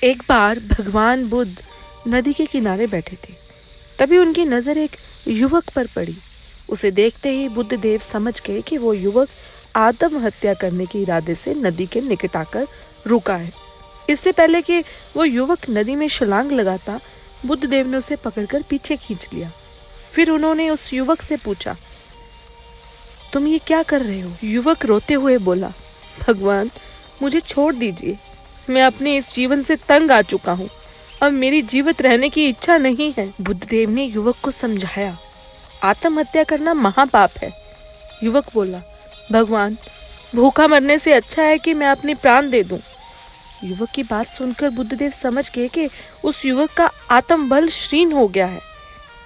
एक बार भगवान बुद्ध नदी के किनारे बैठे थे। तभी उनकी नज़र एक युवक पर पड़ी। उसे देखते ही बुद्ध देव समझ गए कि वो युवक आत्महत्या करने के इरादे से नदी के निकट आकर रुका है। इससे पहले कि वो युवक नदी में छलांग लगाता, बुद्ध देव ने उसे पकड़कर पीछे खींच लिया। फिर उन्होंने उस युवक से पूछा, तुम ये क्या कर रहे हो? युवक रोते हुए बोला, भगवान मुझे छोड़ दीजिए, मैं अपने इस जीवन से तंग आ चुका हूँ। अब मेरी जीवित रहने की इच्छा नहीं है। बुद्ध देव ने युवक को समझाया, आत्महत्या करना महापाप है। युवक बोला, भगवान भूखा मरने से अच्छा है कि मैं अपने प्राण दे दूं। युवक की बात सुनकर बुद्धदेव समझ गए कि उस युवक का आत्मबल क्षीण हो गया है।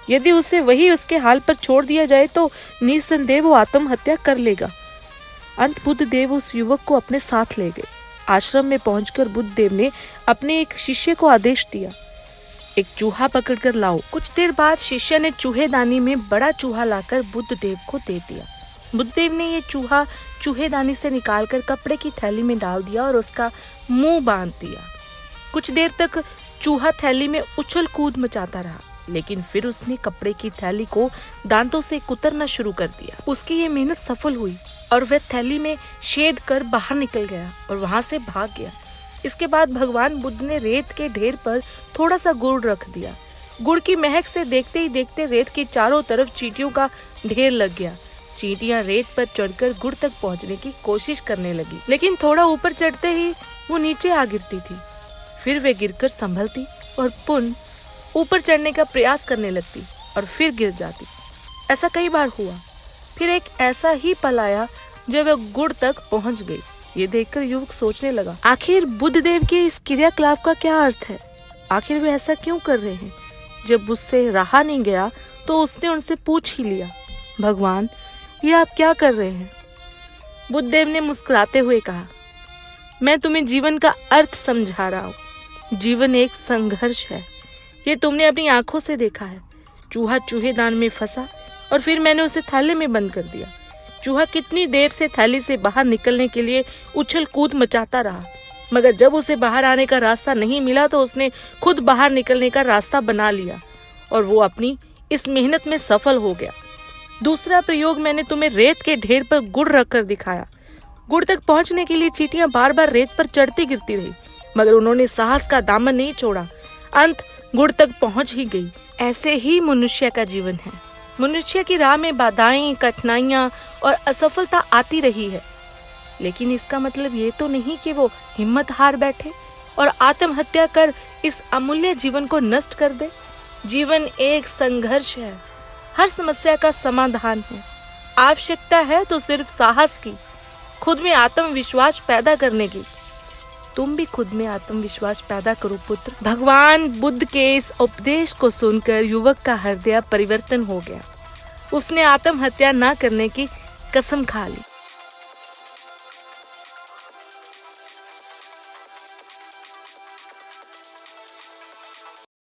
यदि उसे वही उसके हाल पर छोड़ दिया जाए तो निसंदेह वो आत्महत्या कर लेगा। अंत बुद्धदेव उस युवक को अपने साथ ले गए। आश्रम में पहुंचकर बुद्धदेव ने अपने एक शिष्य को आदेश दिया, एक चूहा पकड़कर लाओ। कुछ देर बाद शिष्य ने चूहेदानी में बड़ा चूहा लाकर बुद्धदेव को दे दिया। बुद्धदेव ने ये चूहा चूहेदानी से निकालकर कपड़े की थैली में डाल दिया और उसका मुंह बांध दिया। कुछ देर तक चूहा थैली में उछल कूद मचाता रहा, लेकिन फिर उसने कपड़े की थैली को दांतों से कुतरना शुरू कर दिया। उसकी ये मेहनत सफल हुई और वह थैली में छेद कर बाहर निकल गया और वहां से भाग गया। इसके बाद भगवान बुद्ध ने रेत के ढेर पर थोड़ा सा गुड़ रख दिया। गुड़ की महक से देखते ही देखते रेत के चारों तरफ चींटियों का ढेर लग गया। चींटियां रेत पर चढ़कर गुड़ तक पहुंचने की कोशिश करने लगी, लेकिन थोड़ा ऊपर चढ़ते ही वो नीचे आ गिरती थी। फिर वे गिरकर संभलती और पुनः ऊपर चढ़ने का प्रयास करने लगती और फिर गिर जाती। ऐसा कई बार हुआ। फिर एक ऐसा ही पल आया जब वह गुड़ तक पहुंच गई। ये देखकर युवक सोचने लगा, आखिर बुद्ध देव के इस क्रियाकलाप का क्या अर्थ है? आखिर वे ऐसा क्यों कर रहे हैं? जब उससे रहा नहीं गया तो उसने उनसे पूछ ही लिया, भगवान ये आप क्या कर रहे हैं? बुद्ध देव ने मुस्कुराते हुए कहा, मैं तुम्हें जीवन का अर्थ समझा रहा हूँ। जीवन एक संघर्ष है, ये तुमने अपनी आंखों से देखा है। चूहा चूहेदान में फंसा और फिर मैंने उसे थैले में बंद कर दिया। चूहा कितनी देर से थैली से बाहर निकलने के लिए उछल कूद मचाता रहा, मगर जब उसे बाहर आने का रास्ता नहीं मिला तो उसने खुद बाहर निकलने का रास्ता बना लिया और वो अपनी इस मेहनत में सफल हो गया। दूसरा प्रयोग मैंने तुम्हें रेत के ढेर पर गुड़ रखकर दिखाया। गुड़ तक पहुंचने के लिए चींटियां बार बार रेत पर चढ़ती गिरती रही, मगर उन्होंने साहस का दामन नहीं छोड़ा। अंत गुड़ तक पहुंच ही गई। ऐसे ही मनुष्य का जीवन है। मनुष्य की राह में बाधाएं, कठिनाइयां और असफलता आती रही है, लेकिन इसका मतलब ये तो नहीं कि वो हिम्मत हार बैठे और आत्महत्या कर इस अमूल्य जीवन को नष्ट कर दे। जीवन एक संघर्ष है, हर समस्या का समाधान है। आवश्यकता है तो सिर्फ साहस की, खुद में आत्मविश्वास पैदा करने की। तुम भी खुद में आत्मविश्वास पैदा करो पुत्र। भगवान बुद्ध के इस उपदेश को सुनकर युवक का हृदय परिवर्तन हो गया। उसने आत्महत्या न करने की कसम खा ली।